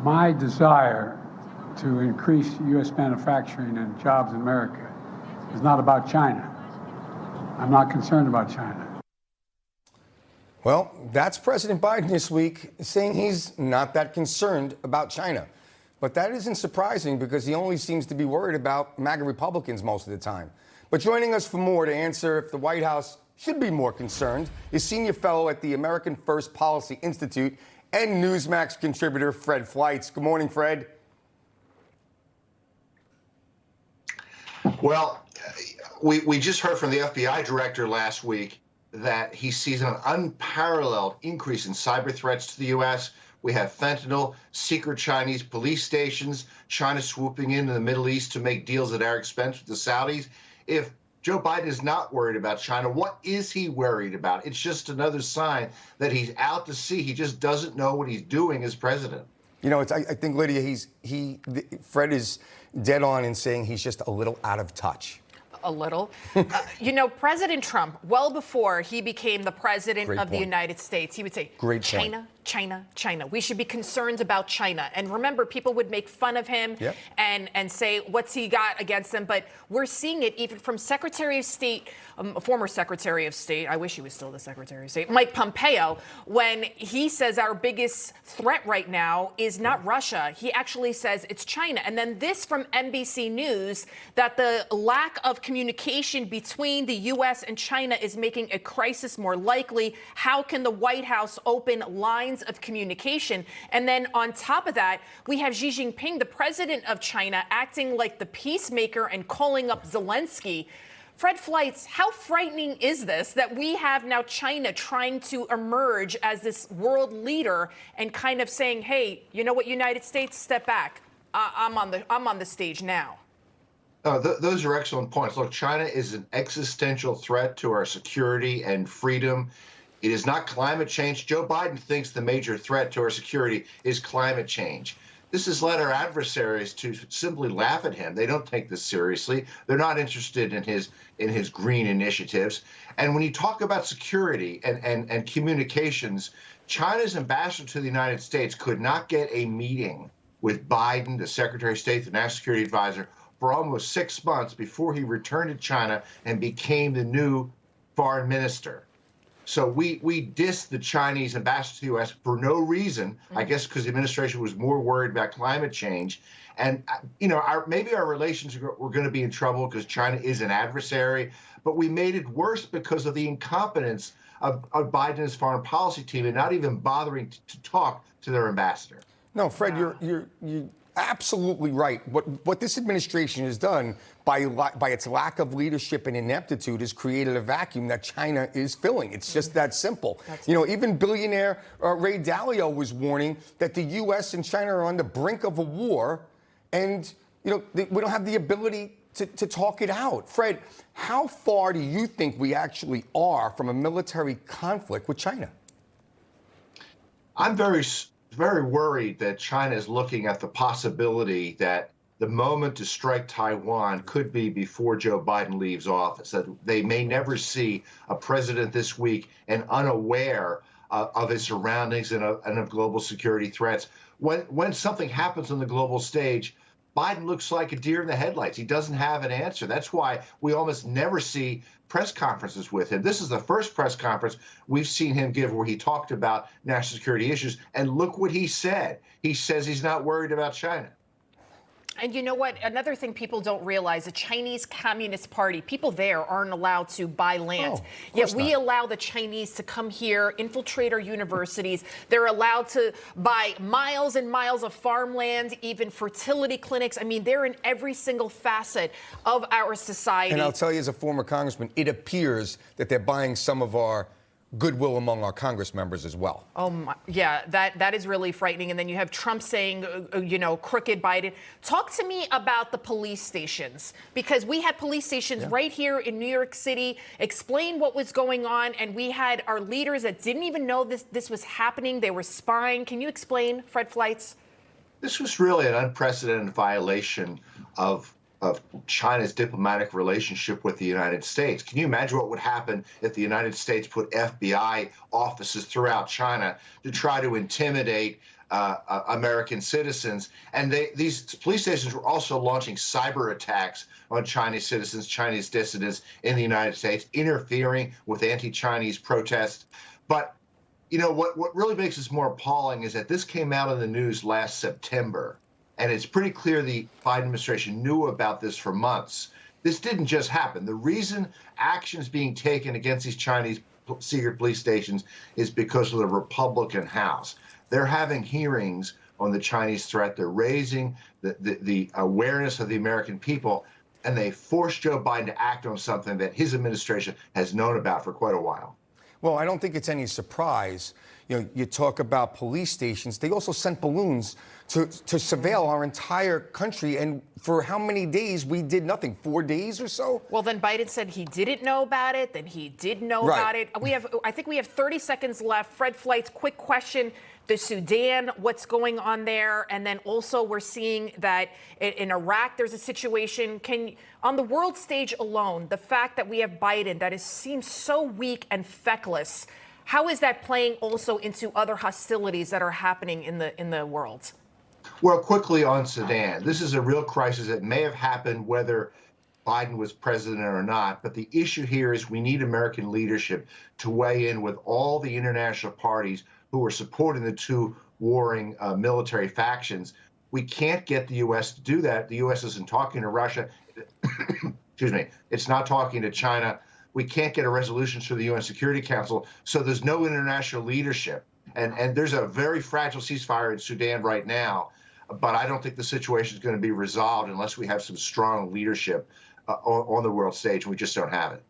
My desire to increase U.S. manufacturing and jobs in America is not about China. I'm not concerned about China. Well, that's President Biden this week saying he's not that concerned about China. But that isn't surprising because he only seems to be worried about MAGA Republicans most of the time. But joining us for more to answer if the White House should be more concerned is senior fellow at the American First Policy Institute and Newsmax contributor Fred Fleitz. Good morning, Fred. Well, we just heard from the FBI director last week that he sees an unparalleled increase in cyber threats to the U.S. We have fentanyl, secret Chinese police stations, China swooping into the Middle East to make deals at our expense with the Saudis. If Joe Biden is not worried about China, what is he worried about? It's just another sign that he's out to sea. He just doesn't know what he's doing as president. You know, I think, Lydia, Fred is dead on in saying he's just a little out of touch. A little. You know, President Trump, well before he became the president of the United States, he would say, China, China, China. We should be concerned about China. And remember, people would make fun of him and say, what's he got against them? But we're seeing it even from Secretary of State, former Secretary of State, I wish he was still the Secretary of State, Mike Pompeo, when he says our biggest threat right now is not Russia. He actually says it's China. And then this from NBC News, that the lack of communication between the U.S. and China is making a crisis more likely. How can the White House open lines of communication? And then on top of that, we have Xi Jinping, the president of China, acting like the peacemaker and calling up Zelensky. Fred Fleitz, how frightening is this that we have now China trying to emerge as this world leader and kind of saying, hey, you know what, United States, step back. I'm on the stage now. Those are excellent points. Look, China is an existential threat to our security and freedom. It is not climate change. Joe Biden thinks the major threat to our security is climate change. This has led our adversaries to simply laugh at him. They don't take this seriously. They're not interested in his green initiatives. And when you talk about security and communications, China's ambassador to the United States could not get a meeting with Biden, the Secretary of State, the National Security Advisor, for almost 6 months before he returned to China and became the new foreign minister. So we dissed the Chinese ambassador to the U.S. for no reason, I guess because the administration was more worried about climate change. And, you know, maybe our relations were going to be in trouble because China is an adversary, but we made it worse because of the incompetence of Biden's foreign policy team and not even bothering to talk to their ambassador. No, Fred, you're absolutely right. What this administration has done by its lack of leadership and ineptitude has created a vacuum that China is filling. It's just that simple. You know, even billionaire Ray Dalio was warning that the U.S. and China are on the brink of a war, and you know we don't have the ability to talk it out. Fred, how far do you think we actually are from a military conflict with China? I'm very worried that China is looking at the possibility that the moment to strike Taiwan could be before Joe Biden leaves office, that they may never see a president this week and unaware of his surroundings and of global security threats. When something happens on the global stage, Biden looks like a deer in the headlights. He doesn't have an answer. That's why we almost never see press conferences with him. This is the first press conference we've seen him give where he talked about national security issues. And look what he said. He says he's not worried about China. And you know what? Another thing people don't realize, the Chinese Communist Party, people there aren't allowed to buy land. Yet we allow the Chinese to come here, infiltrate our universities. They're allowed to buy miles and miles of farmland, even fertility clinics. I mean, they're in every single facet of our society. And I'll tell you, as a former congressman, it appears that they're buying some of our goodwill among our Congress members as well. Oh, my, yeah, that is really frightening. And then you have Trump saying, you know, crooked Biden. Talk to me about the police stations, because we had police stations right here in New York City. Explain what was going on. And we had our leaders that didn't even know this was happening. They were spying. Can you explain, Fred Fleitz? This was really an unprecedented violation of China's diplomatic relationship with the United States. Can you imagine what would happen if the United States put FBI offices throughout China to try to intimidate American citizens. And these police stations were also launching cyber attacks on Chinese citizens, Chinese dissidents in the United States, interfering with anti-Chinese protests. But you know what really makes this more appalling is that this came out in the news last September, and it's pretty clear the Biden administration knew about this for months. This didn't just happen. The reason action is being taken against these Chinese secret police stations is because of the Republican House. They're having hearings on the Chinese threat. They're raising the awareness of the American people, and they forced Joe Biden to act on something that his administration has known about for quite a while. Well, I don't think it's any surprise. You know, you talk about police stations. They also sent balloons to surveil our entire country. And for how many days we did nothing? 4 days or so? Well, then Biden said he didn't know about it. Then he did know about it. I think we have 30 seconds left. Fred Fleitz, quick question. The Sudan, what's going on there? And then also we're seeing that in Iraq, there's a situation. On the world stage alone, the fact that we have Biden that seems so weak and feckless, how is that playing also into other hostilities that are happening in the world? Well, quickly on Sudan, this is a real crisis that may have happened whether Biden was president or not. But the issue here is we need American leadership to weigh in with all the international parties who are supporting the two warring military factions. We can't get the U.S. to do that. The U.S. isn't talking to Russia. Excuse me. It's not talking to China. We can't get a resolution through the UN Security Council. So there's no international leadership. And there's a very fragile ceasefire in Sudan right now. But I don't think the situation is going to be resolved unless we have some strong leadership on the world stage. We just don't have it.